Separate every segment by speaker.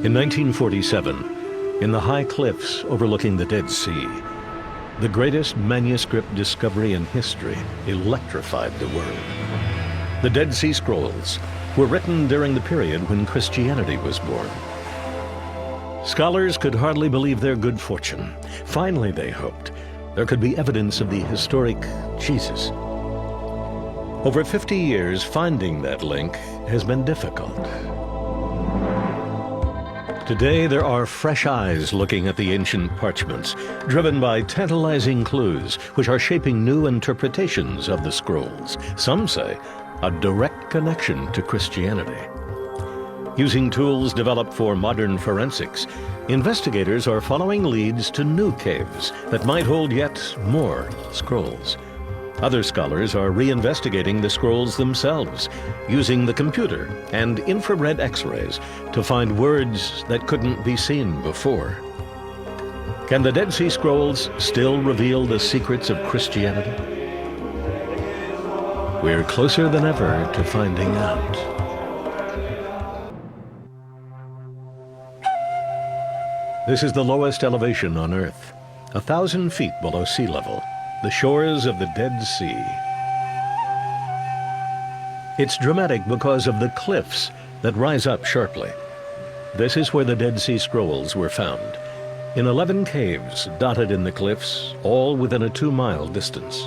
Speaker 1: In 1947, in the high cliffs overlooking the Dead Sea, the greatest manuscript discovery in history electrified the world. The Dead Sea Scrolls were written during the period when Christianity was born. Scholars could hardly believe their good fortune. Finally, they hoped, there could be evidence of the historic Jesus. Over 50 years, finding that link has been difficult. Today, there are fresh eyes looking at the ancient parchments, driven by tantalizing clues which are shaping new interpretations of the scrolls. Some say a direct connection to Christianity. Using tools developed for modern forensics, investigators are following leads to new caves that might hold yet more scrolls. Other scholars are reinvestigating the scrolls themselves, using the computer and infrared X-rays to find words that couldn't be seen before. Can the Dead Sea Scrolls still reveal the secrets of Christianity? We're closer than ever to finding out. This is the lowest elevation on Earth, 1,000 feet below sea level. The shores of the Dead Sea. It's dramatic because of the cliffs that rise up sharply. This is where the Dead Sea Scrolls were found, in 11 caves dotted in the cliffs, all within a 2-mile distance.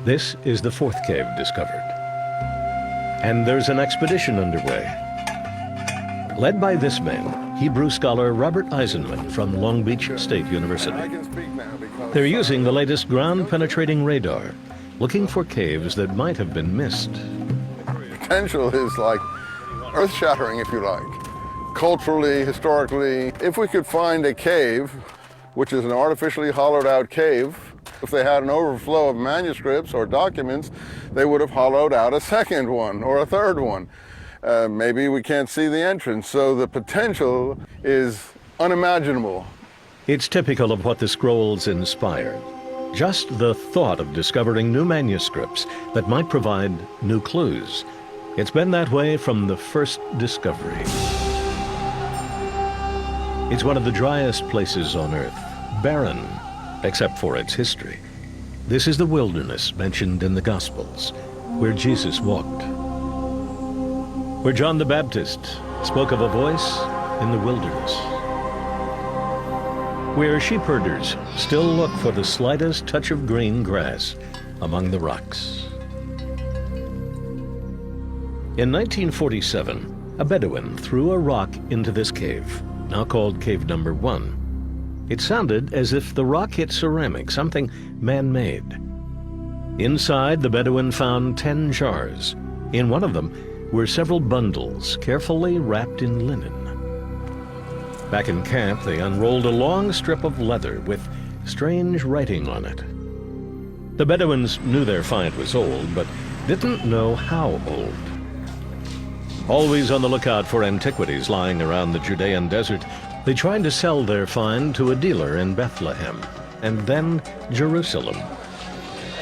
Speaker 1: This is the 4th cave discovered. And there's an expedition underway, led by this man, Hebrew scholar Robert Eisenman from Long Beach State University. They're using the latest ground-penetrating radar, looking for caves that might have been missed.
Speaker 2: Potential is like earth-shattering, if you like. Culturally, historically, if we could find a cave, which is an artificially hollowed-out cave, if they had an overflow of manuscripts or documents, they would have hollowed out a second one or a third one. Maybe we can't see the entrance, so the potential is unimaginable.
Speaker 1: It's typical of what the scrolls inspired. Just the thought of discovering new manuscripts that might provide new clues. It's been that way from the first discovery. It's one of the driest places on Earth, barren, except for its history. This is the wilderness mentioned in the Gospels, where Jesus walked. Where John the Baptist spoke of a voice in the wilderness. Where sheepherders still look for the slightest touch of green grass among the rocks. In 1947, a Bedouin threw a rock into this cave, now called Cave Number 1. It sounded as if the rock hit ceramic, something man-made. Inside, the Bedouin found 10 jars. In one of them were several bundles carefully wrapped in linen. Back in camp, they unrolled a long strip of leather with strange writing on it. The Bedouins knew their find was old, but didn't know how old. Always on the lookout for antiquities lying around the Judean desert, they tried to sell their find to a dealer in Bethlehem, and then Jerusalem.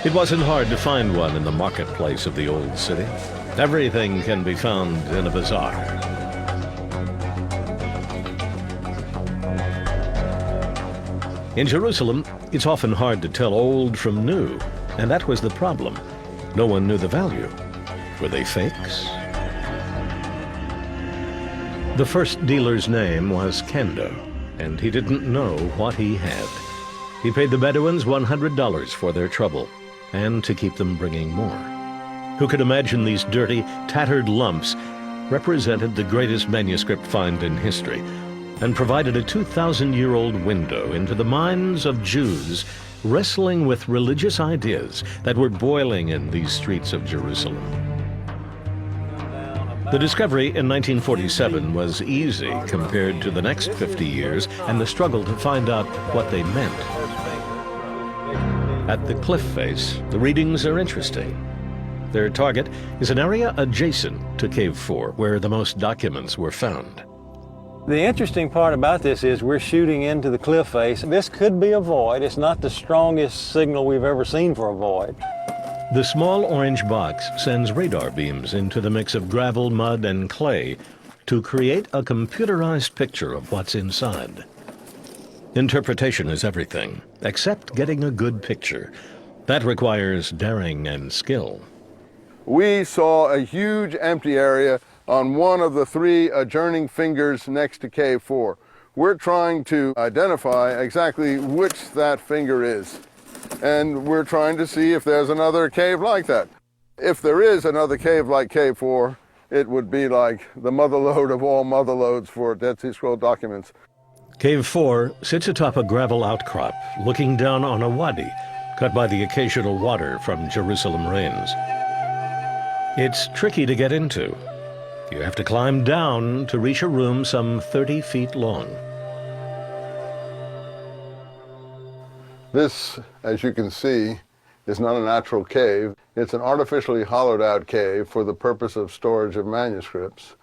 Speaker 1: It wasn't hard to find one in the marketplace of the old city. Everything can be found in a bazaar. In Jerusalem, it's often hard to tell old from new, and that was the problem. No one knew the value. Were they fakes? The first dealer's name was Kendo, and he didn't know what he had. He paid the Bedouins $100 for their trouble, and to keep them bringing more. Who could imagine these dirty, tattered lumps represented the greatest manuscript find in history, and provided a 2,000-year-old window into the minds of Jews wrestling with religious ideas that were boiling in these streets of Jerusalem. The discovery in 1947 was easy compared to the next 50 years and the struggle to find out what they meant. At the cliff face, the readings are interesting. Their target is an area adjacent to Cave 4, where the most documents were found.
Speaker 3: The interesting part about this is we're shooting into the cliff face. This could be a void. It's not the strongest signal we've ever seen for a void.
Speaker 1: The small orange box sends radar beams into the mix of gravel, mud, and clay to create a computerized picture of what's inside. Interpretation is everything, except getting a good picture. That requires daring and skill.
Speaker 2: We saw a huge empty area on one of the 3 adjoining fingers next to Cave 4. We're trying to identify exactly which that finger is. And we're trying to see if there's another cave like that. If there is another cave like Cave 4, it would be like the motherlode of all motherlodes for Dead Sea Scroll documents.
Speaker 1: Cave 4 sits atop a gravel outcrop, looking down on a wadi, cut by the occasional water from Jerusalem rains. It's tricky to get into. You have to climb down to reach a room some 30 feet long.
Speaker 2: This, as you can see, is not a natural cave. It's an artificially hollowed out cave for the purpose of storage of manuscripts.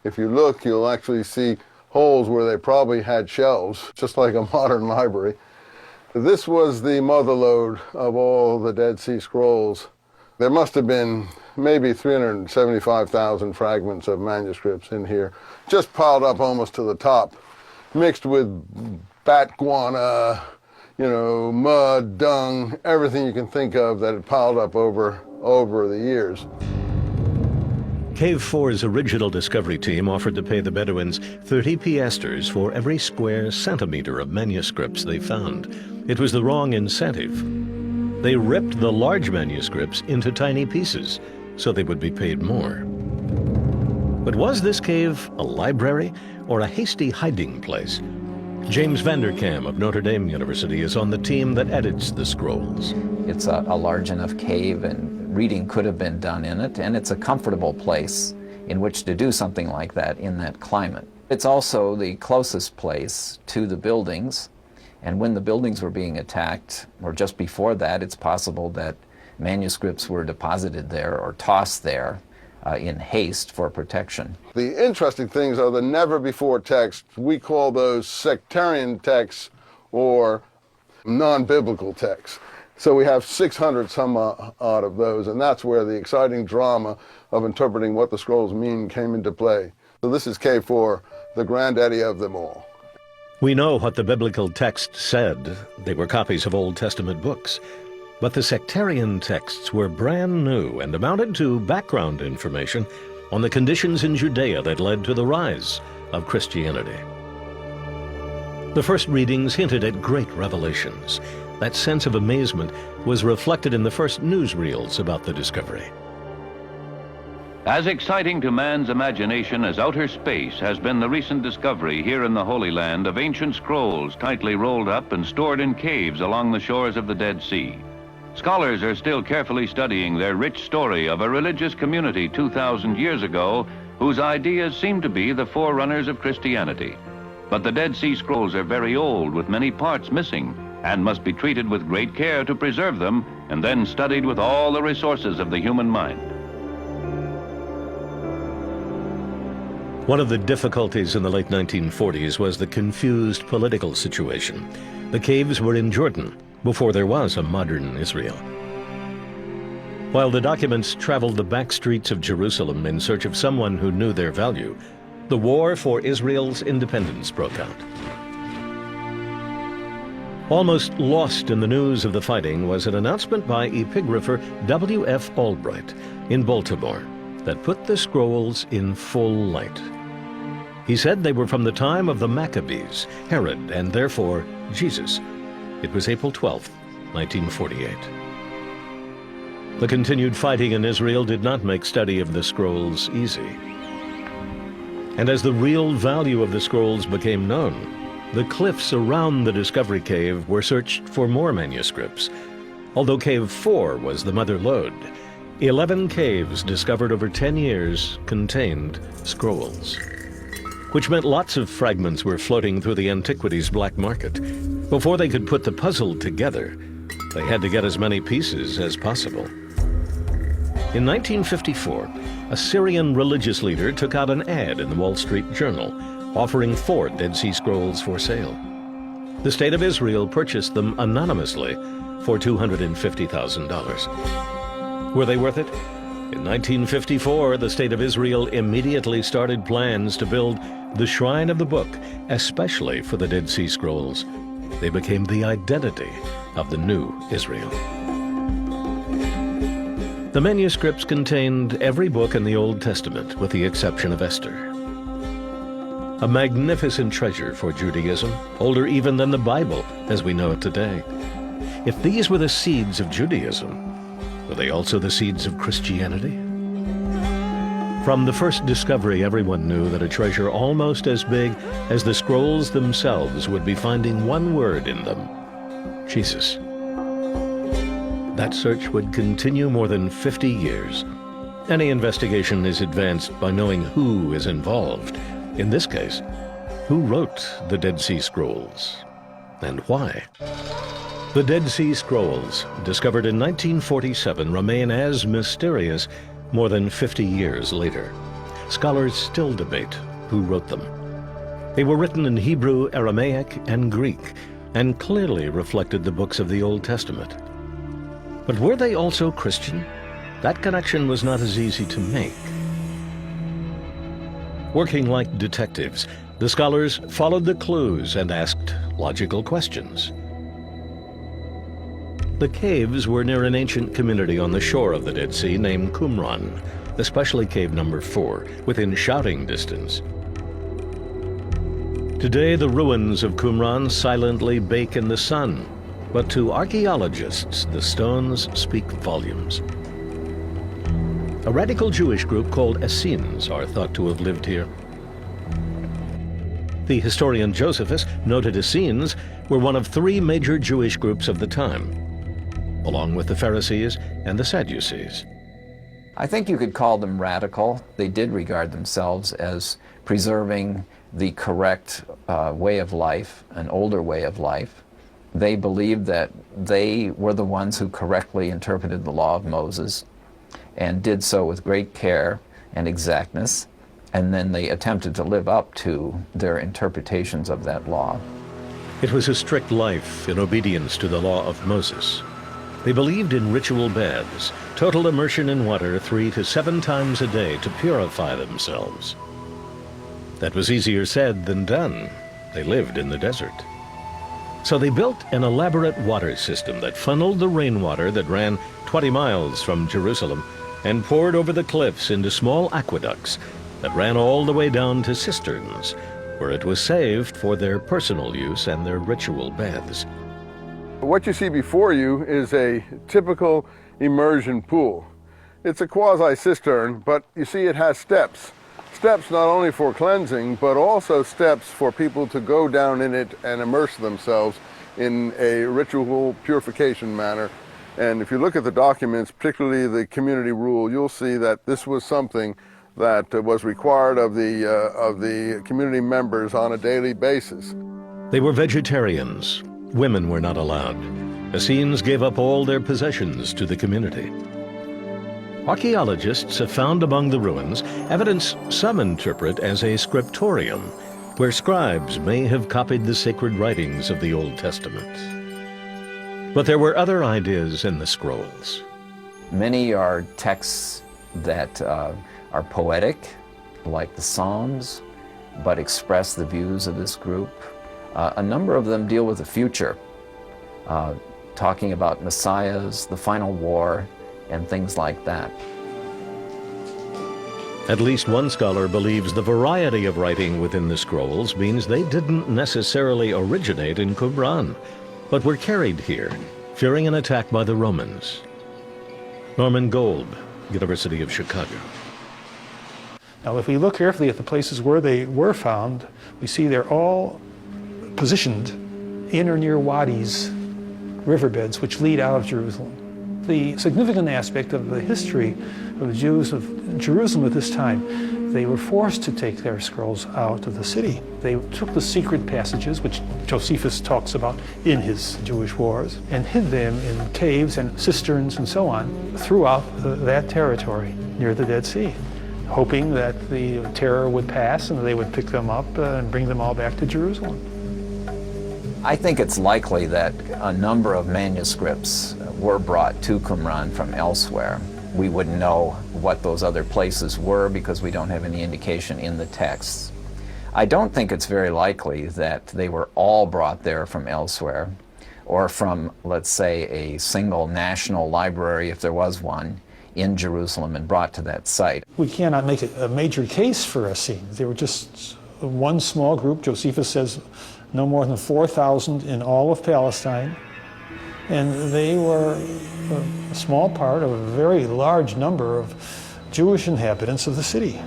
Speaker 2: If you look, you'll actually see holes where they probably had shelves, just like a modern library. This was the motherlode of all the Dead Sea Scrolls. There must have been maybe 375,000 fragments of manuscripts in here, just piled up almost to the top, mixed with bat guana, mud, dung, everything you can think of that had piled up over the years.
Speaker 1: Cave 4's original discovery team offered to pay the Bedouins 30 piastres for every square centimeter of manuscripts they found. It was the wrong incentive. They ripped the large manuscripts into tiny pieces so they would be paid more. But was this cave a library or a hasty hiding place? James Vanderkam of Notre Dame University is on the team that edits the scrolls.
Speaker 4: It's a large enough cave and reading could have been done in it, and it's a comfortable place in which to do something like that in that climate. It's also the closest place to the buildings, and when the buildings were being attacked, or just before that, it's possible that manuscripts were deposited there or tossed there in haste for protection.
Speaker 2: The interesting things are the never-before texts. We call those sectarian texts or non-biblical texts. So we have 600 some odd of those, and that's where the exciting drama of interpreting what the scrolls mean came into play. So this is Cave 4, the granddaddy of them all.
Speaker 1: We know what the biblical text said. They were copies of Old Testament books. But the sectarian texts were brand new and amounted to background information on the conditions in Judea that led to the rise of Christianity. The first readings hinted at great revelations. That sense of amazement was reflected in the first newsreels about the discovery.
Speaker 5: As exciting to man's imagination as outer space has been the recent discovery here in the Holy Land of ancient scrolls tightly rolled up and stored in caves along the shores of the Dead Sea. Scholars are still carefully studying their rich story of a religious community 2,000 years ago whose ideas seem to be the forerunners of Christianity. But the Dead Sea Scrolls are very old with many parts missing and must be treated with great care to preserve them and then studied with all the resources of the human mind.
Speaker 1: One of the difficulties in the late 1940s was the confused political situation. The caves were in Jordan before there was a modern Israel. While the documents traveled the back streets of Jerusalem in search of someone who knew their value, the war for Israel's independence broke out. Almost lost in the news of the fighting was an announcement by epigrapher W.F. Albright in Baltimore that put the scrolls in full light. He said they were from the time of the Maccabees, Herod, and therefore Jesus. It was April 12, 1948. The continued fighting in Israel did not make study of the scrolls easy. And as the real value of the scrolls became known, the cliffs around the Discovery Cave were searched for more manuscripts. Although Cave 4 was the mother lode, 11 caves discovered over 10 years contained scrolls, which meant lots of fragments were floating through the antiquities black market. Before they could put the puzzle together, they had to get as many pieces as possible. In 1954, a Syrian religious leader took out an ad in the Wall Street Journal offering 4 Dead Sea Scrolls for sale. The State of Israel purchased them anonymously for $250,000. Were they worth it? In 1954, the State of Israel immediately started plans to build the Shrine of the Book, especially for the Dead Sea Scrolls. They became the identity of the new Israel. The manuscripts contained every book in the Old Testament, with the exception of Esther. A magnificent treasure for Judaism, older even than the Bible as we know it today. If these were the seeds of Judaism, were they also the seeds of Christianity? From the first discovery, everyone knew that a treasure almost as big as the scrolls themselves would be finding one word in them: Jesus. That search would continue more than 50 years. Any investigation is advanced by knowing who is involved. In this case, who wrote the Dead Sea Scrolls, and why? The Dead Sea Scrolls, discovered in 1947, remain as mysterious more than 50 years later. Scholars still debate who wrote them. They were written in Hebrew, Aramaic, and Greek, and clearly reflected the books of the Old Testament. But were they also Christian? That connection was not as easy to make. Working like detectives, the scholars followed the clues and asked logical questions. The caves were near an ancient community on the shore of the Dead Sea named Qumran, especially cave number 4, within shouting distance. Today, the ruins of Qumran silently bake in the sun, but to archaeologists, the stones speak volumes. A radical Jewish group called Essenes are thought to have lived here. The historian Josephus noted Essenes were one of 3 major Jewish groups of the time, along with the Pharisees and the Sadducees.
Speaker 4: I think you could call them radical. They did regard themselves as preserving the correct way of life, an older way of life. They believed that they were the ones who correctly interpreted the law of Moses and did so with great care and exactness, and then they attempted to live up to their interpretations of that law.
Speaker 1: It was a strict life in obedience to the law of Moses. They believed in ritual baths, total immersion in water 3 to 7 times a day to purify themselves. That was easier said than done. They lived in the desert. So they built an elaborate water system that funneled the rainwater that ran 20 miles from Jerusalem and poured over the cliffs into small aqueducts that ran all the way down to cisterns, where it was saved for their personal use and their ritual baths.
Speaker 2: What you see before you is a typical immersion pool. It's a quasi-cistern, but you see it has steps. Steps not only for cleansing, but also steps for people to go down in it and immerse themselves in a ritual purification manner. And if you look at the documents, particularly the community rule, you'll see that this was something that was required of the community members on a daily basis.
Speaker 1: They were vegetarians. Women were not allowed. Essenes gave up all their possessions to the community. Archaeologists have found among the ruins evidence some interpret as a scriptorium, where scribes may have copied the sacred writings of the Old Testament. But there were other ideas in the scrolls.
Speaker 4: Many are texts that are poetic, like the Psalms, but express the views of this group. A number of them deal with the future, talking about messiahs, the final war, and things like that.
Speaker 1: At least one scholar believes the variety of writing within the scrolls means they didn't necessarily originate in Qumran, but were carried here, fearing an attack by the Romans. Norman Gold, University of Chicago.
Speaker 6: Now, if we look carefully at the places where they were found, we see they're all positioned in or near wadis, riverbeds, which lead out of Jerusalem. The significant aspect of the history of the Jews of Jerusalem at this time, they were forced to take their scrolls out of the city. They took the secret passages, which Josephus talks about in his Jewish Wars, and hid them in caves and cisterns and so on throughout that territory near the Dead Sea, hoping that the terror would pass and they would pick them up and bring them all back to Jerusalem.
Speaker 4: I think it's likely that a number of manuscripts were brought to Qumran from elsewhere. we wouldn't know what those other places were because we don't have any indication in the texts. I don't think it's very likely that they were all brought there from elsewhere, or from, let's say, a single national library, if there was one, in Jerusalem and brought to that site.
Speaker 6: We cannot make a major case for Essenes. They were just one small group. Josephus says no more than 4,000 in all of Palestine. And they were a small part of a very large number of Jewish inhabitants of the city.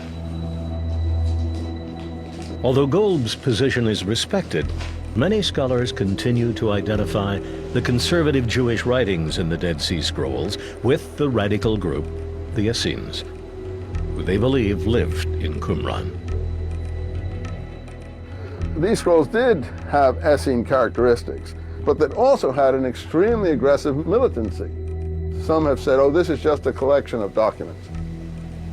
Speaker 1: Although Golb's position is respected, many scholars continue to identify the conservative Jewish writings in the Dead Sea Scrolls with the radical group, the Essenes, who they believe lived in Qumran.
Speaker 2: These scrolls did have Essene characteristics, but that also had an extremely aggressive militancy. Some have said, oh, this is just a collection of documents.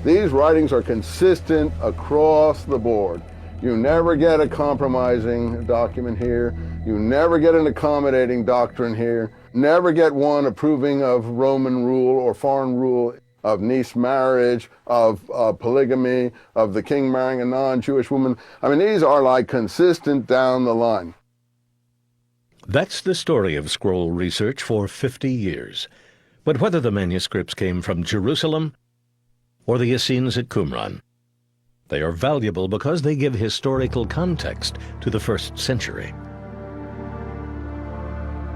Speaker 2: These writings are consistent across the board. You never get a compromising document here. You never get an accommodating doctrine here. Never get one approving of Roman rule or foreign rule, of niece marriage, of polygamy, of the king marrying a non-Jewish woman. I mean, these are like consistent down the line.
Speaker 1: That's the story of scroll research for 50 years. But whether the manuscripts came from Jerusalem or the Essenes at Qumran, they are valuable because they give historical context to the first century.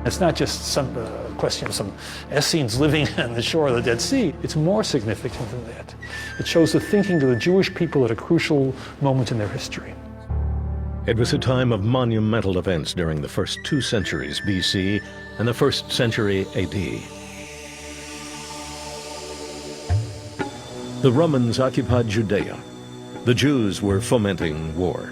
Speaker 6: It's not just some question of some Essenes living on the shore of the Dead Sea. It's more significant than that. It shows the thinking of the Jewish people at a crucial moment in their history.
Speaker 1: It was a time of monumental events during the first 2 centuries BC and the 1st century AD. The Romans occupied Judea. The Jews were fomenting war.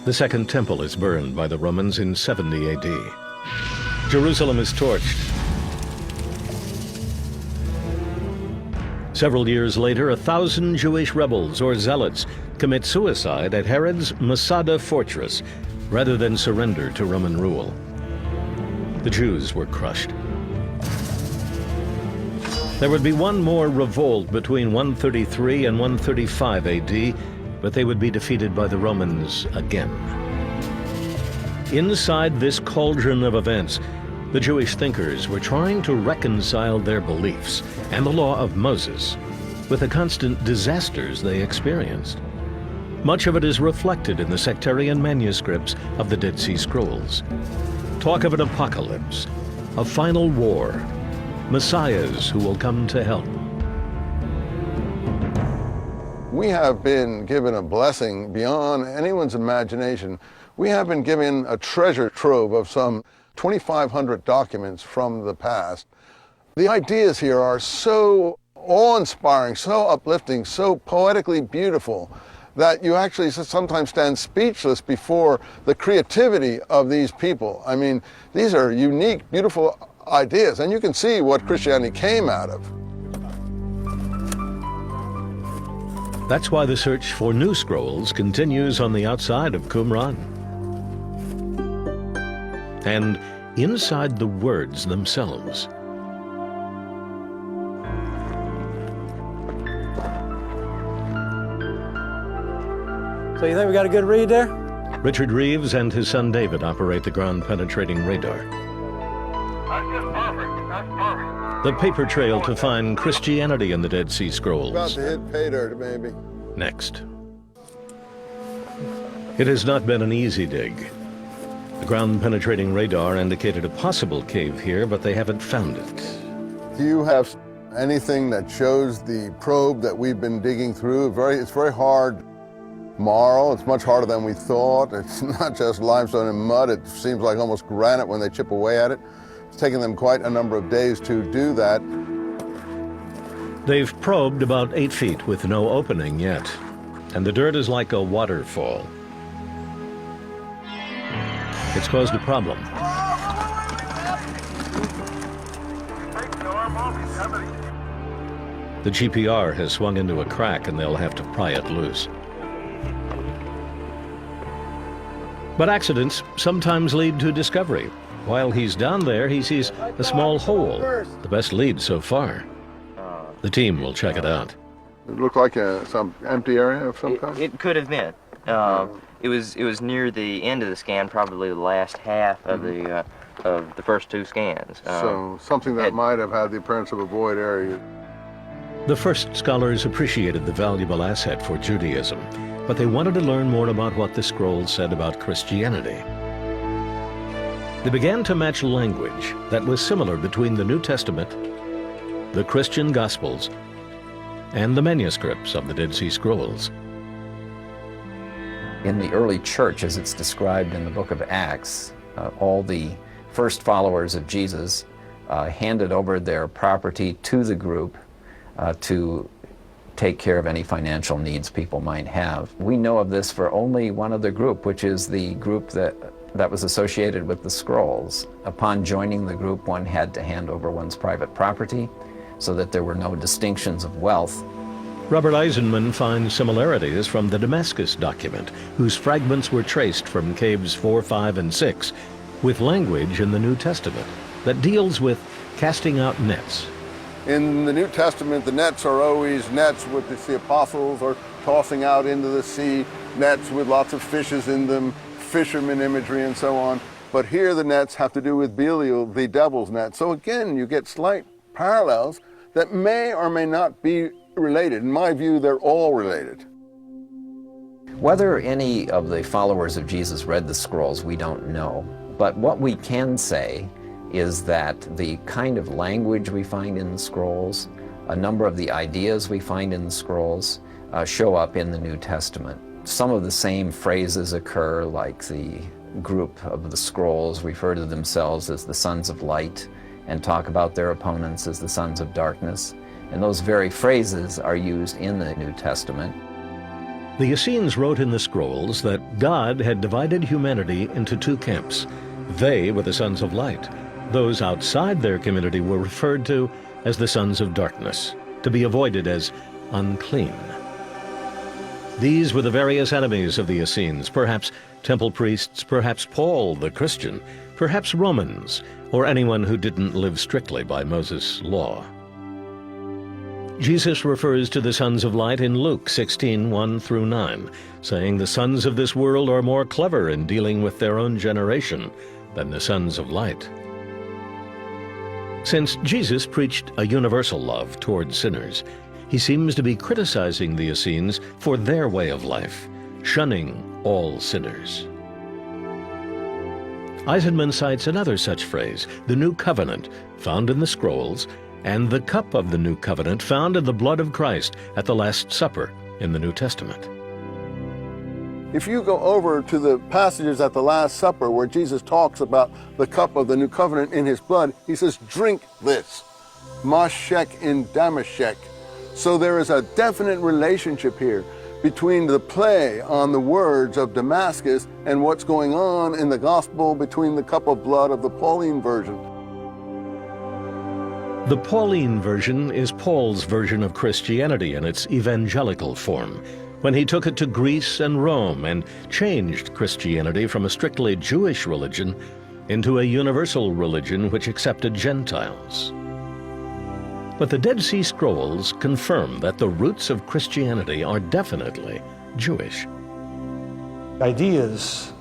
Speaker 1: The Second Temple is burned by the Romans in 70 AD. Jerusalem is torched. Several years later, 1,000 Jewish rebels or zealots commit suicide at Herod's Masada fortress rather than surrender to Roman rule. The Jews were crushed. There would be one more revolt between 133 and 135 AD, but they would be defeated by the Romans again. Inside this cauldron of events, the Jewish thinkers were trying to reconcile their beliefs and the law of Moses with the constant disasters they experienced. Much of it is reflected in the sectarian manuscripts of the Dead Sea Scrolls. Talk of an apocalypse, a final war, messiahs who will come to help.
Speaker 2: We have been given a blessing beyond anyone's imagination. We have been given a treasure trove of some 2,500 documents from the past. The ideas here are so awe-inspiring, so uplifting, so poetically beautiful that you actually sometimes stand speechless before the creativity of these people. I mean, these are unique, beautiful ideas, and you can see what Christianity came out of.
Speaker 1: That's why the search for new scrolls continues on the outside of Qumran. And inside the words themselves.
Speaker 3: So you think we got a good read there?
Speaker 1: Richard Reeves and his son David operate the ground-penetrating radar.
Speaker 2: That's just perfect. That's perfect.
Speaker 1: The paper trail to find Christianity in the Dead Sea Scrolls.
Speaker 2: About to hit pay dirt, maybe.
Speaker 1: Next. It has not been an easy dig. The ground-penetrating radar indicated a possible cave here, but they haven't found it.
Speaker 2: Do you have anything that shows the probe that we've been digging through? It's very hard marl. It's much harder than we thought. It's not just limestone and mud. It seems like almost granite when they chip away at it. It's taken them quite a number of days to do that.
Speaker 1: They've probed about 8 feet with no opening yet, and the dirt is like a waterfall. It's caused a problem. The GPR has swung into a crack and they'll have to pry it loose. But accidents sometimes lead to discovery, While he's down there, he sees a small hole, the best lead so far. The team will check it out.
Speaker 2: It looked like some empty area of some kind?
Speaker 7: It could have been. It was near the end of the scan, probably the last half of the first two scans.
Speaker 2: So something that might have had the appearance of a void area.
Speaker 1: The first scholars appreciated the valuable asset for Judaism, but they wanted to learn more about what the scrolls said about Christianity. They began to match language that was similar between the New Testament, the Christian Gospels, and the manuscripts of the Dead Sea Scrolls.
Speaker 4: In the early church, as it's described in the book of Acts, all the first followers of Jesus handed over their property to the group to take care of any financial needs people might have. We know of this for only one other group, which is the group that was associated with the scrolls. Upon joining the group, one had to hand over one's private property so that there were no distinctions of wealth.
Speaker 1: Robert Eisenman finds similarities from the Damascus document, whose fragments were traced from caves 4, 5, and 6, with language in the New Testament that deals with casting out nets.
Speaker 2: In the New Testament, the nets are always nets with the apostles are tossing out into the sea, nets with lots of fishes in them, fisherman imagery and so on. But here the nets have to do with Belial, the devil's net. So again, you get slight parallels that may or may not be related. In my view, they're all related.
Speaker 4: Whether any of the followers of Jesus read the scrolls, we don't know. But what we can say is that the kind of language we find in the scrolls, a number of the ideas we find in the scrolls, show up in the New Testament. Some of the same phrases occur, like the group of the scrolls refer to themselves as the sons of light and talk about their opponents as the sons of darkness. And those very phrases are used in the New Testament.
Speaker 1: The Essenes wrote in the scrolls that God had divided humanity into two camps. They were the sons of light. Those outside their community were referred to as the sons of darkness, to be avoided as unclean. These were the various enemies of the Essenes, perhaps temple priests, perhaps Paul the Christian, perhaps Romans, or anyone who didn't live strictly by Moses' law. Jesus refers to the sons of light in Luke 16, 1 through 9, saying the sons of this world are more clever in dealing with their own generation than the sons of light. Since Jesus preached a universal love toward sinners, he seems to be criticizing the Essenes for their way of life, shunning all sinners. Eisenman cites another such phrase, the New Covenant, found in the scrolls, and the cup of the New Covenant found in the blood of Christ at the Last Supper in the New Testament.
Speaker 2: If you go over to the passages at the Last Supper where Jesus talks about the cup of the New Covenant in his blood, he says, drink this, mashek in damashek. So there is a definite relationship here between the play on the words of Damascus and what's going on in the gospel between the cup of blood of the Pauline version.
Speaker 1: The Pauline version is Paul's version of Christianity in its evangelical form, when he took it to Greece and Rome and changed Christianity from a strictly Jewish religion into a universal religion which accepted Gentiles. But the Dead Sea Scrolls confirm that the roots of Christianity are definitely Jewish.
Speaker 6: Ideas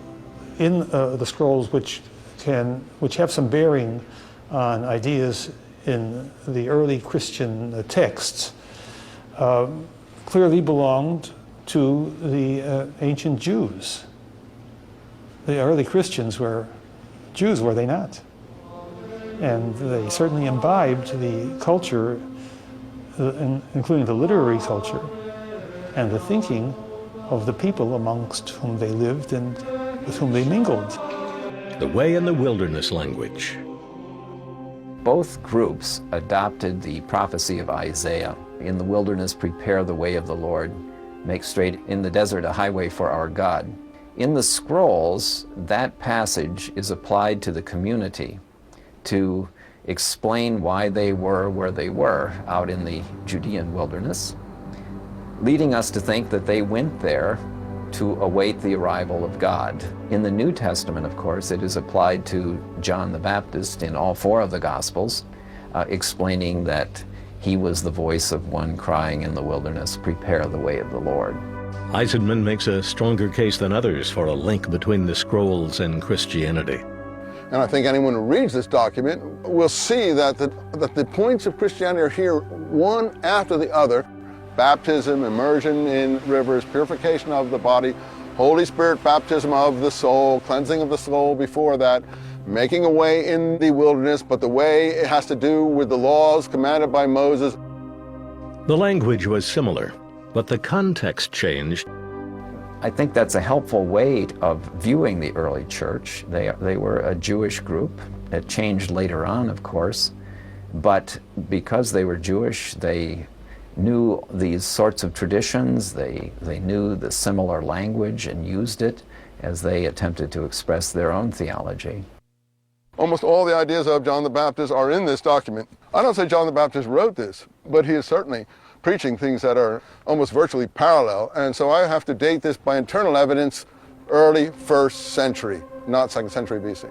Speaker 6: in the scrolls which have some bearing on ideas in the early Christian texts clearly belonged to the ancient Jews. The early Christians were Jews, were they not? And they certainly imbibed the culture, including the literary culture, and the thinking of the people amongst whom they lived and with whom they mingled.
Speaker 1: The way in the wilderness language.
Speaker 4: Both groups adopted the prophecy of Isaiah. In the wilderness, prepare the way of the Lord. Make straight in the desert a highway for our God. In the scrolls, that passage is applied to the community to explain why they were where they were out in the Judean wilderness, leading us to think that they went there to await the arrival of God. In the New Testament, of course, it is applied to John the Baptist in all 4 of the Gospels, explaining that he was the voice of one crying in the wilderness, "Prepare the way of the Lord."
Speaker 1: Eisenman makes a stronger case than others for a link between the scrolls and Christianity.
Speaker 2: And I think anyone who reads this document will see that the points of Christianity are here one after the other. Baptism, immersion in rivers, purification of the body, Holy Spirit baptism of the soul, cleansing of the soul before that, making a way in the wilderness, but the way it has to do with the laws commanded by Moses.
Speaker 1: The language was similar, but the context changed.
Speaker 4: I think that's a helpful way of viewing the early church. They were a Jewish group. It changed later on, of course, but because they were Jewish, they knew these sorts of traditions. They knew the similar language and used it as they attempted to express their own theology.
Speaker 2: Almost all the ideas of John the Baptist are in this document. I don't say John the Baptist wrote this, but he is certainly preaching things that are almost virtually parallel. And so I have to date this by internal evidence, early 1st century, not 2nd century BC.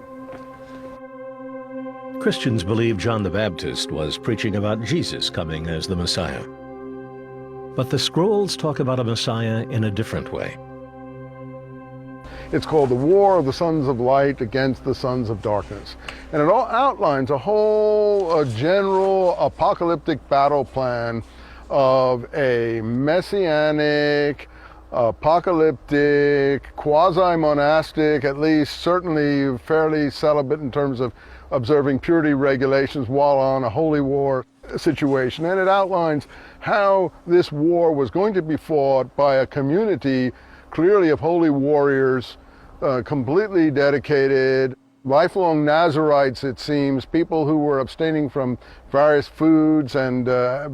Speaker 1: Christians believe John the Baptist was preaching about Jesus coming as the Messiah. But the scrolls talk about a Messiah in a different way.
Speaker 2: It's called the War of the Sons of Light against the Sons of Darkness. And it all outlines a whole general apocalyptic battle plan of a messianic, apocalyptic, quasi-monastic, at least certainly fairly celibate in terms of observing purity regulations while on a holy war situation. And it outlines how this war was going to be fought by a community clearly of holy warriors, completely dedicated, lifelong Nazarites, it seems, people who were abstaining from various foods and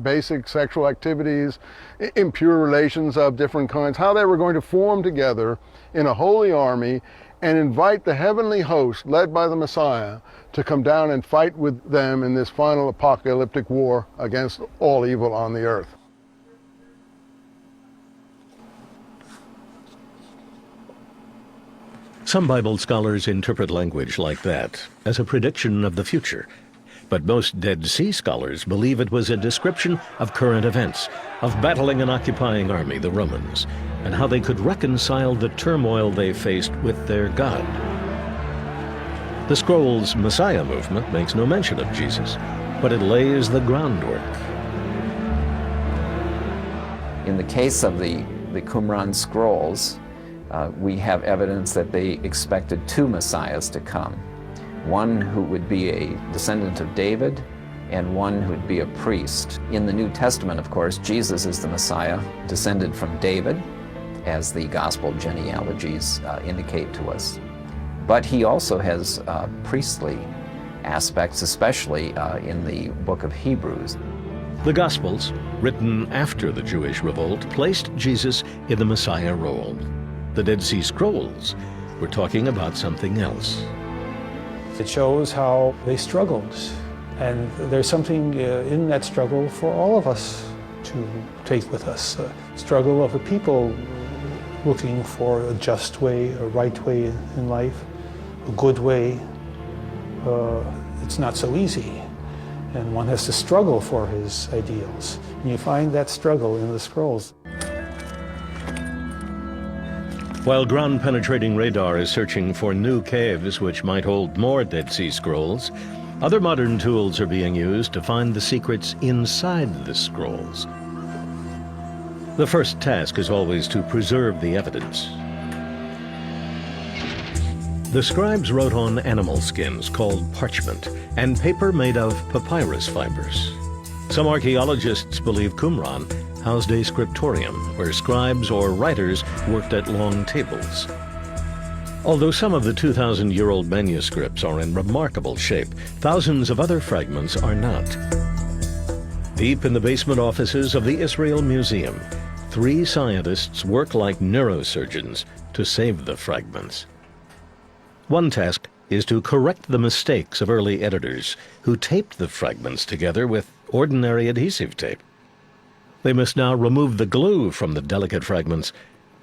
Speaker 2: basic sexual activities, impure relations of different kinds, how they were going to form together in a holy army and invite the heavenly host led by the Messiah to come down and fight with them in this final apocalyptic war against all evil on the earth.
Speaker 1: Some Bible scholars interpret language like that as a prediction of the future. But most Dead Sea scholars believe it was a description of current events, of battling an occupying army, the Romans, and how they could reconcile the turmoil they faced with their God. The Scrolls' Messiah movement makes no mention of Jesus, but it lays the groundwork.
Speaker 4: In the case of the Qumran scrolls, we have evidence that they expected 2 messiahs to come. One who would be a descendant of David and one who would be a priest. In the New Testament, of course, Jesus is the Messiah, descended from David, as the gospel genealogies indicate to us. But he also has priestly aspects, especially in the book of Hebrews.
Speaker 1: The Gospels, written after the Jewish revolt, placed Jesus in the Messiah role. The Dead Sea Scrolls were talking about something else.
Speaker 6: It shows how they struggled, and there's something in that struggle for all of us to take with us. A struggle of a people looking for a just way, a right way in life, a good way. It's not so easy, and one has to struggle for his ideals. And you find that struggle in the scrolls.
Speaker 1: While ground-penetrating radar is searching for new caves which might hold more Dead Sea Scrolls, other modern tools are being used to find the secrets inside the scrolls. The first task is always to preserve the evidence. The scribes wrote on animal skins called parchment and paper made of papyrus fibers. Some archaeologists believe Qumran housed a scriptorium where scribes or writers worked at long tables. Although some of the 2,000-year-old manuscripts are in remarkable shape, thousands of other fragments are not. Deep in the basement offices of the Israel Museum, 3 scientists work like neurosurgeons to save the fragments. One task is to correct the mistakes of early editors who taped the fragments together with ordinary adhesive tape. They must now remove the glue from the delicate fragments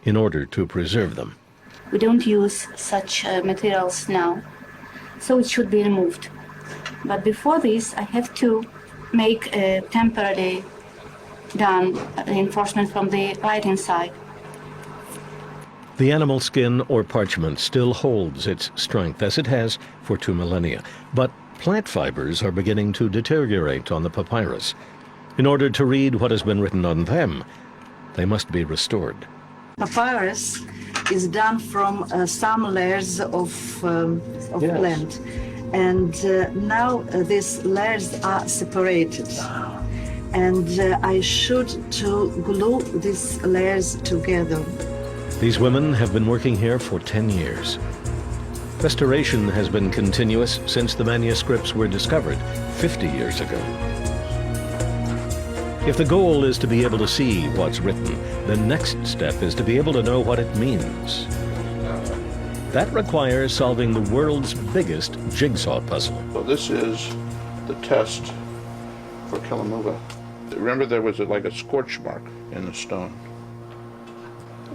Speaker 1: in order to preserve them.
Speaker 8: We don't use such materials now, so it should be removed. But before this, I have to make a temporary reinforcement from the right inside.
Speaker 1: The animal skin or parchment still holds its strength as it has for 2 millennia, but plant fibers are beginning to deteriorate on the papyrus. In order to read what has been written on them, they must be restored.
Speaker 9: Papyrus is done from some layers of plant, and now these layers are separated. And I should to glue these layers together.
Speaker 1: These women have been working here for 10 years. Restoration has been continuous since the manuscripts were discovered 50 years ago. If the goal is to be able to see what's written, the next step is to be able to know what it means. That requires solving the world's biggest jigsaw puzzle.
Speaker 10: So this is the test for Killamuva. Remember, there was like a scorch mark in the stone.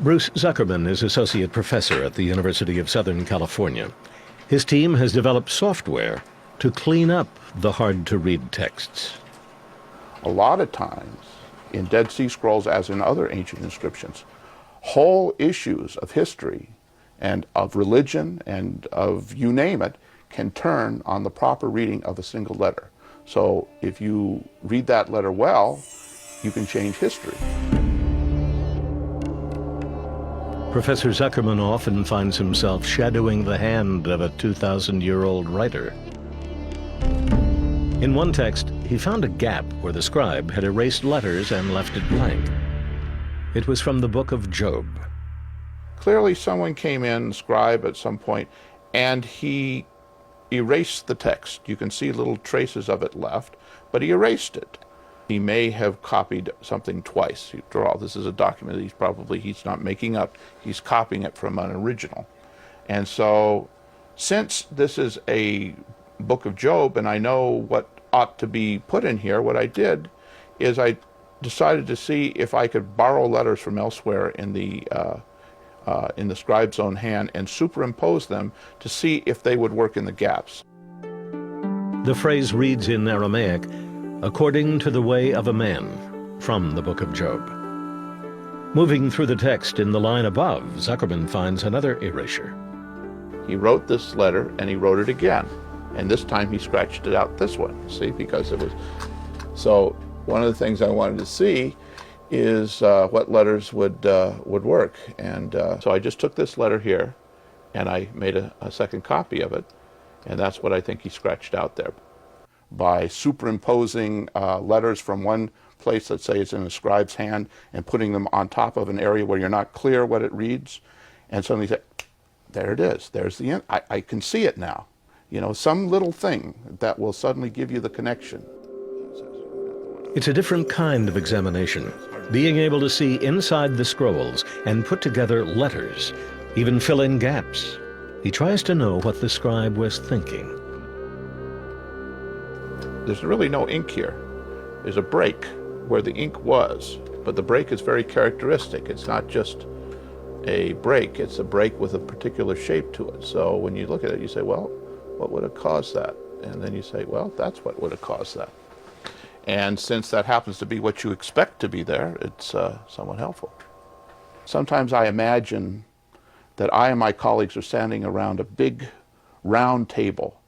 Speaker 1: Bruce Zuckerman is associate professor at the University of Southern California. His team has developed software to clean up the hard-to-read texts.
Speaker 10: A lot of times, in Dead Sea Scrolls, as in other ancient inscriptions, whole issues of history and of religion and of you name it can turn on the proper reading of a single letter. So if you read that letter well, you can change history.
Speaker 1: Professor Zuckerman often finds himself shadowing the hand of a 2,000-year-old writer. In one text, he found a gap where the scribe had erased letters and left it blank. It was from the book of Job.
Speaker 10: Clearly someone came in, scribe at some point, and he erased the text. You can see little traces of it left, but he erased it. He may have copied something twice. After all, this is a document he's not making up. He's copying it from an original. And so, since this is a book of Job, and I know what ought to be put in here, what I did is I decided to see if I could borrow letters from elsewhere in the scribe's own hand and superimpose them to see if they would work in the gaps.
Speaker 1: The phrase reads in Aramaic, according to the way of a man, from the book of Job. Moving through the text in the line above, Zuckerman finds another erasure.
Speaker 10: He wrote this letter and he wrote it again. And this time he scratched it out this one, see, because it was... So one of the things I wanted to see is what letters would work. And so I just took this letter here and I made a second copy of it. And that's what I think he scratched out there. By superimposing letters from one place, let's say it's in a scribe's hand, and putting them on top of an area where you're not clear what it reads, and suddenly say, there it is, there's the end. I can see it now. You know, some little thing that will suddenly give you the connection.
Speaker 1: It's a different kind of examination, being able to see inside the scrolls and put together letters, even fill in gaps. He tries to know what the scribe was thinking.
Speaker 10: There's really no ink here. There's a break where the ink was, but the break is very characteristic. It's not just a break, it's a break with a particular shape to it. So when you look at it, you say, well, what would have caused that? And then you say, well, that's what would have caused that. And since that happens to be what you expect to be there, it's somewhat helpful. Sometimes I imagine that I and my colleagues are standing around a big round table,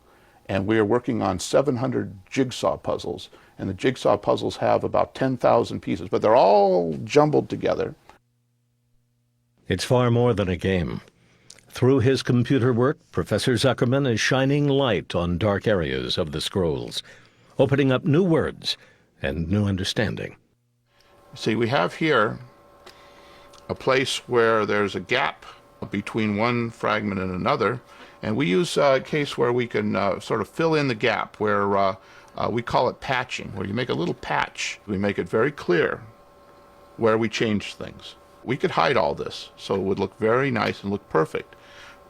Speaker 10: and we are working on 700 jigsaw puzzles, and the jigsaw puzzles have about 10,000 pieces, but they're all jumbled together.
Speaker 1: It's far more than a game. Through his computer work, Professor Zuckerman is shining light on dark areas of the scrolls, opening up new words and new understanding.
Speaker 10: See, we have here a place where there's a gap between one fragment and another, and we use a case where we can sort of fill in the gap, where we call it patching, where you make a little patch. We make it very clear where we change things. We could hide all this, so it would look very nice and look perfect.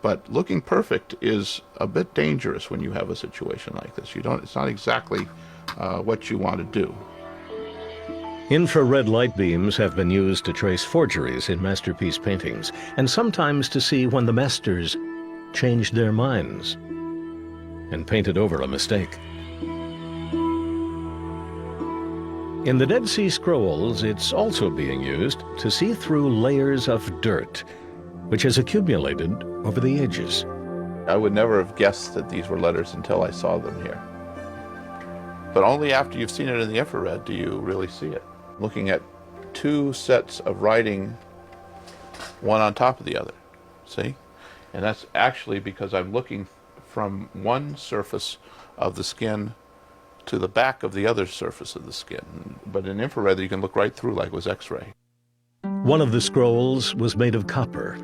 Speaker 10: But looking perfect is a bit dangerous when you have a situation like this. It's not exactly what you want to do.
Speaker 1: Infrared light beams have been used to trace forgeries in masterpiece paintings, and sometimes to see when the masters changed their minds and painted over a mistake. In the Dead Sea Scrolls, it's also being used to see through layers of dirt, which has accumulated over the ages.
Speaker 10: I would never have guessed that these were letters until I saw them here. But only after you've seen it in the infrared do you really see it. Looking at two sets of writing, one on top of the other, see? And that's actually because I'm looking from one surface of the skin to the back of the other surface of the skin. But in infrared, you can look right through like it was X-ray.
Speaker 1: One of the scrolls was made of copper.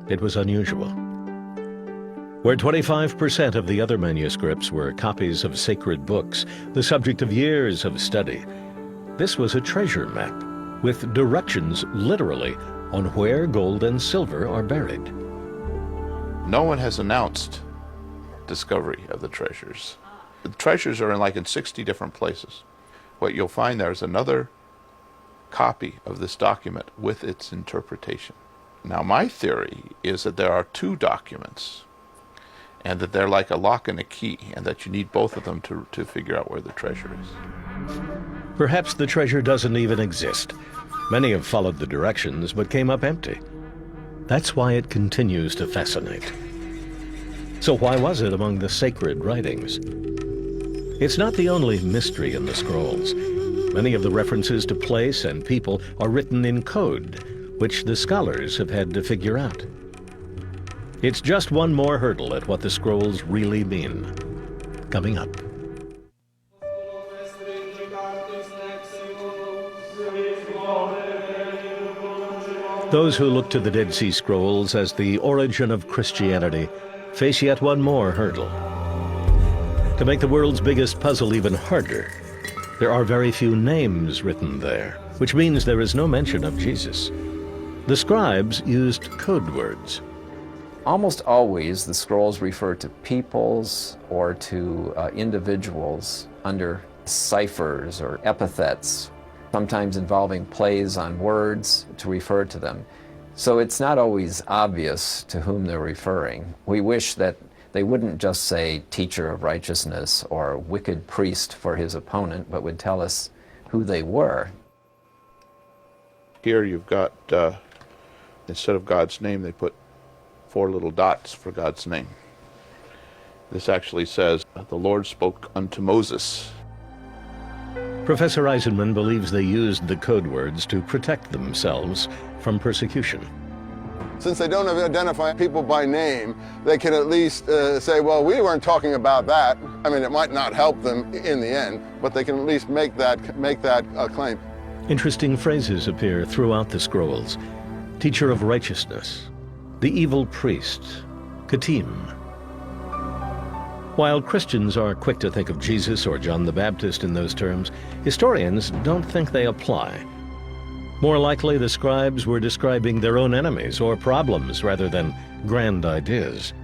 Speaker 1: It was unusual. Where 25% of the other manuscripts were copies of sacred books, the subject of years of study, this was a treasure map with directions literally on where gold and silver are buried.
Speaker 10: No one has announced discovery of the treasures. The treasures are in 60 different places. What you'll find there is another copy of this document with its interpretation. Now, my theory is that there are two documents, and that they're like a lock and a key, and that you need both of them to figure out where the treasure is.
Speaker 1: Perhaps the treasure doesn't even exist. Many have followed the directions, but came up empty. That's why it continues to fascinate. So why was it among the sacred writings? It's not the only mystery in the scrolls. Many of the references to place and people are written in code, which the scholars have had to figure out. It's just one more hurdle at what the scrolls really mean. Coming up. Those who look to the Dead Sea Scrolls as the origin of Christianity face yet one more hurdle. To make the world's biggest puzzle even harder, there are very few names written there, which means there is no mention of Jesus. The scribes used code words.
Speaker 4: Almost always the scrolls refer to peoples or to individuals under ciphers or epithets, sometimes involving plays on words to refer to them. So it's not always obvious to whom they're referring. We wish that they wouldn't just say teacher of righteousness or wicked priest for his opponent, but would tell us who they were.
Speaker 10: Here you've got, instead of God's name, they put 4 little dots for God's name. This actually says, the Lord spoke unto Moses.
Speaker 1: Professor Eisenman believes they used the code words to protect themselves from persecution.
Speaker 2: Since they don't identify people by name, they can at least say, well, we weren't talking about that. I mean, it might not help them in the end, but they can at least make that claim.
Speaker 1: Interesting phrases appear throughout the scrolls. Teacher of righteousness, the evil priest, Katim. While Christians are quick to think of Jesus or John the Baptist in those terms, historians don't think they apply. More likely, the scribes were describing their own enemies or problems rather than grand ideas.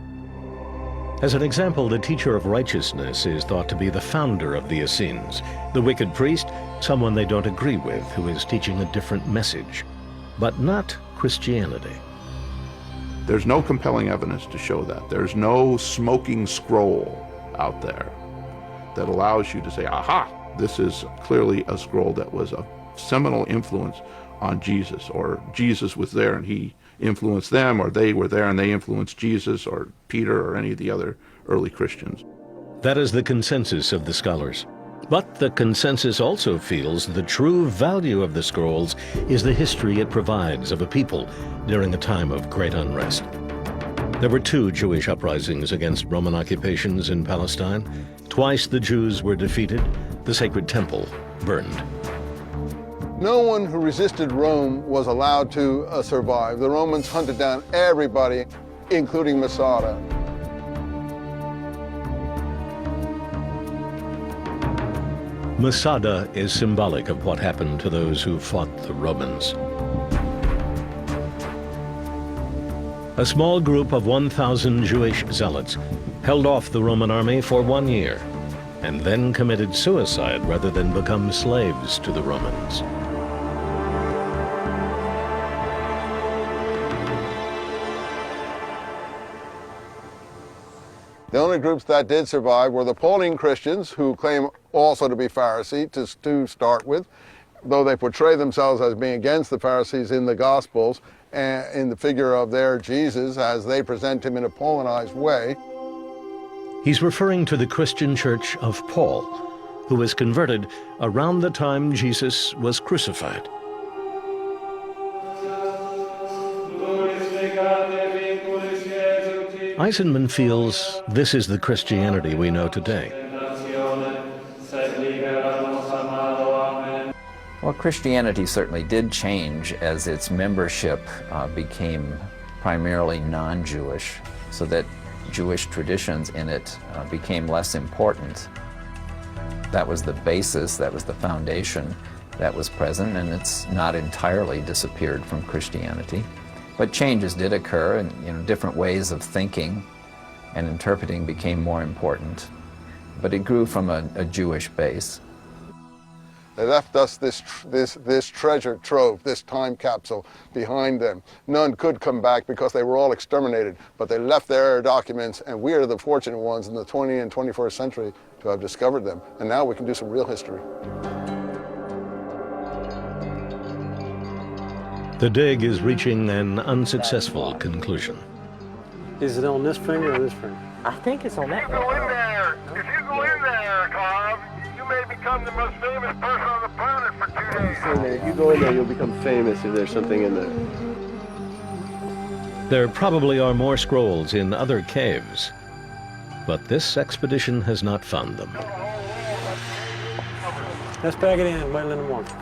Speaker 1: As an example, the teacher of righteousness is thought to be the founder of the Essenes. The wicked priest, someone they don't agree with, who is teaching a different message, but not Christianity.
Speaker 10: There's no compelling evidence to show that. There's no smoking scroll out there that allows you to say, aha, this is clearly a scroll that was a seminal influence on Jesus, or Jesus was there and he influenced them, or they were there and they influenced Jesus, or Peter, or any of the other early Christians.
Speaker 1: That is the consensus of the scholars. But the consensus also feels the true value of the scrolls is the history it provides of a people during a time of great unrest. There were 2 Jewish uprisings against Roman occupations in Palestine. Twice the Jews were defeated, the sacred temple burned.
Speaker 2: No one who resisted Rome was allowed to survive. The Romans hunted down everybody, including Masada.
Speaker 1: Masada is symbolic of what happened to those who fought the Romans. A small group of 1,000 Jewish zealots held off the Roman army for 1 year and then committed suicide rather than become slaves to the Romans.
Speaker 2: The only groups that did survive were the Pauline Christians, who claim also to be Pharisee to start with, though they portray themselves as being against the Pharisees in the Gospels and in the figure of their Jesus as they present him in a Paulinized way.
Speaker 1: He's referring to the Christian church of Paul, who was converted around the time Jesus was crucified. Eisenman feels this is the Christianity we know today.
Speaker 4: Well, Christianity certainly did change as its membership became primarily non-Jewish, so that Jewish traditions in it became less important. That was the basis, that was the foundation that was present, and it's not entirely disappeared from Christianity. But changes did occur, and different ways of thinking and interpreting became more important. But it grew from a Jewish base.
Speaker 2: They left us this treasure trove, this time capsule behind them. None could come back because they were all exterminated, but they left their documents, and we are the fortunate ones in the 20th and 21st century to have discovered them. And now we can do some real history.
Speaker 1: The dig is reaching an unsuccessful conclusion.
Speaker 3: Is it on this finger or this finger?
Speaker 11: I think it's on that.
Speaker 12: If you go in there, Cobb, you may become the most famous person on the planet for 2 days.
Speaker 11: Saying that if you go in there, you'll become famous if there's something in there.
Speaker 1: There probably are more scrolls in other caves, but this expedition has not found them.
Speaker 3: Let's pack it in, wait in the morning.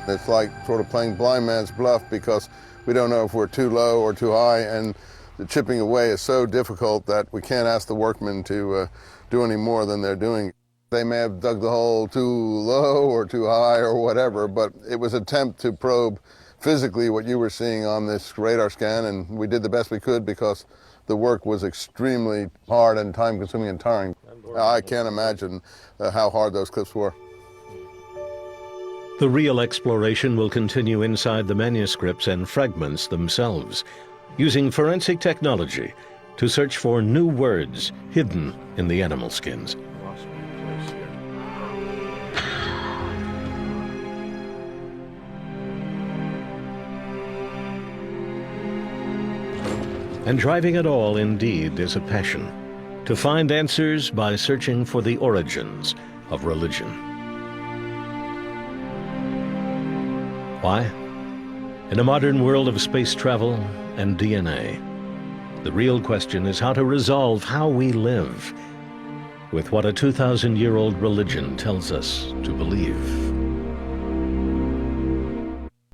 Speaker 2: It's like sort of playing blind man's bluff because we don't know if we're too low or too high, and the chipping away is so difficult that we can't ask the workmen to do any more than they're doing. They may have dug the hole too low or too high or whatever, but it was an attempt to probe physically what you were seeing on this radar scan, and we did the best we could because the work was extremely hard and time-consuming and tiring. I can't imagine how hard those cliffs were.
Speaker 1: The real exploration will continue inside the manuscripts and fragments themselves, using forensic technology to search for new words hidden in the animal skins. And driving it all, indeed, is a passion, to find answers by searching for the origins of religion. Why? In a modern world of space travel and DNA, the real question is how to resolve how we live with what a 2,000-year-old religion tells us to believe.